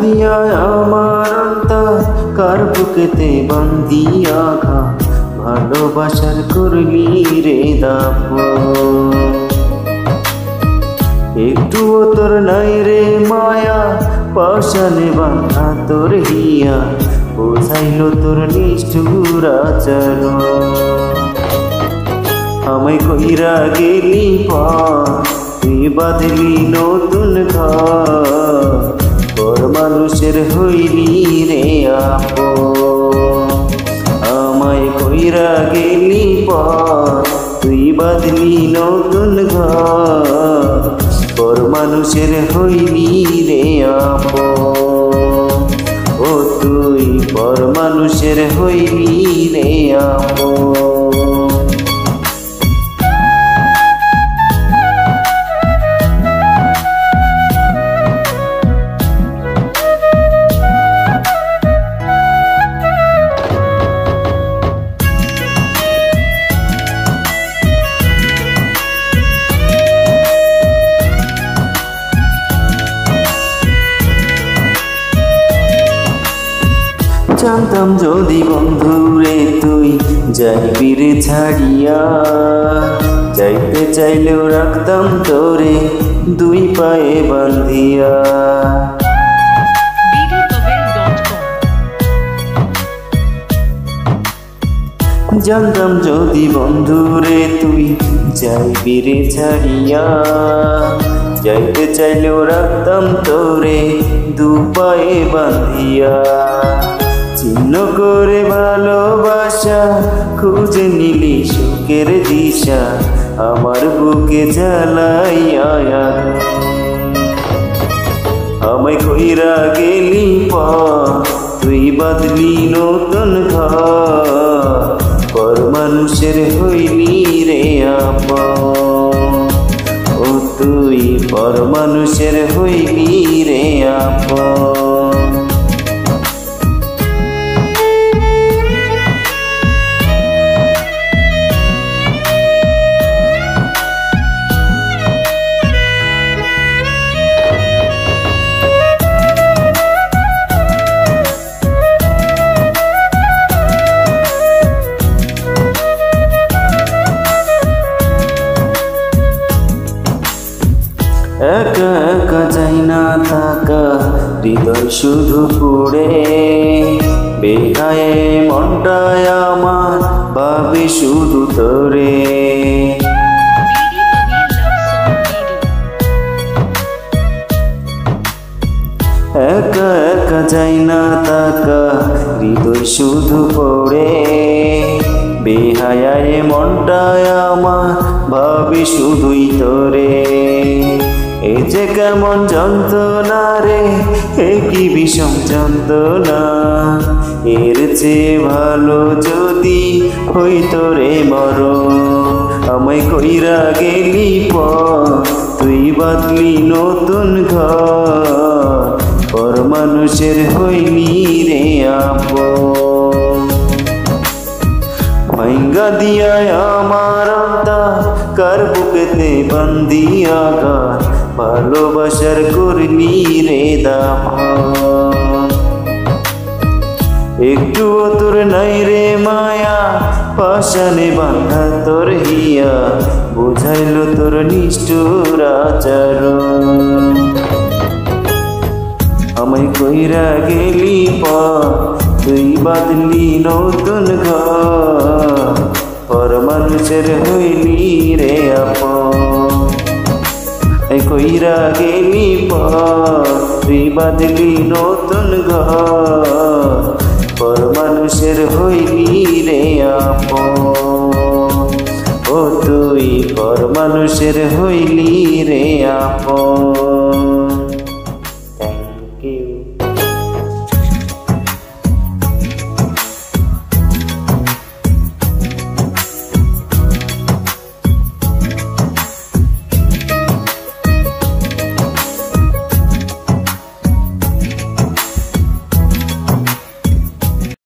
দিয়া আমার অন্তর কার বুকেতে বান্ধিয়া খা ভালোবাসার করলি রে দাফন। একটুও তোর নাই রে মায়া পাশানে বাঁধা তোর হিয়া বোঝাইল তোর নিষ্ঠুর আচরণ। আমায় কইরা গেলি তুই বাঁধলি নতুন ঘর পর মানুষের হইলি রে আপন। আমায় কইরা গেলি তুই বাঁধলি নতুন ঘর পর মানুষের হইলি রে আপন। ও তুই পর মানুষের হইলি রে আপন। জানতাম যদি বন্ধুরে তুই যাইবি রে ছাড়িয়া, যাইতে চাইলেও রাখতাম তোরে দুই পায়ে বান্ধিয়া। জানতাম যদি বন্ধুরে তুই যাইবি রে ছাড়িয়া, যাইতে চাইলেও রাখতাম তোরে দু পায়ে বান্ধিয়া। চিহ্ন করে ভালোবাসা খুঁজে নিলি সুখের দিশা আমার বুকে জ্বালাইয়া। আমায় কইরা গেলি তুই বাঁধলি নতুন ঘর পর মানুষের হইলি রে আপন। ও তুই পর মানুষের হইলি রে আপন। একা একা চাই না থাকা হৃদয় শুধু পুড়ে, বেহায়ে মনটায় আমার ভাবে শুধু তোরে। একা একা চাই না থাকা হৃদয় শুধু পড়ে, বেহায়ে মনটায় আমার ভাবে শুধুই তোরে। এ যে কেমন যন্ত্রণা রে, এ কি বিষম যন্ত্রণা, এর চেয়ে ভালো যদি হইতো রে মরণ। আমায় কইরা গেলি তুই বাঁধলি নতুন ঘর পর মানুষের হইলি রে আপন। ভাঙ্গা দিয়া আমার কার বুকেতে বান্ধিয়া ঘর ভালোবাসার করলি রে দাফন। একটুও তোর নাই রে মায়া পাশানে বাঁধা তোর হিয়া বুঝাইল তোর নিষ্ঠুর আচরণ। আমায় কইরা গেলি তুই বাঁধলি নতুন ঘর পর মানুষের হইলি রে আপন। কইরা গেলি তুই বাঁধলি নতুন ঘর পর মানুষের হইলি রে আপন। ও তুই পর মানুষের হইলি রে আপন।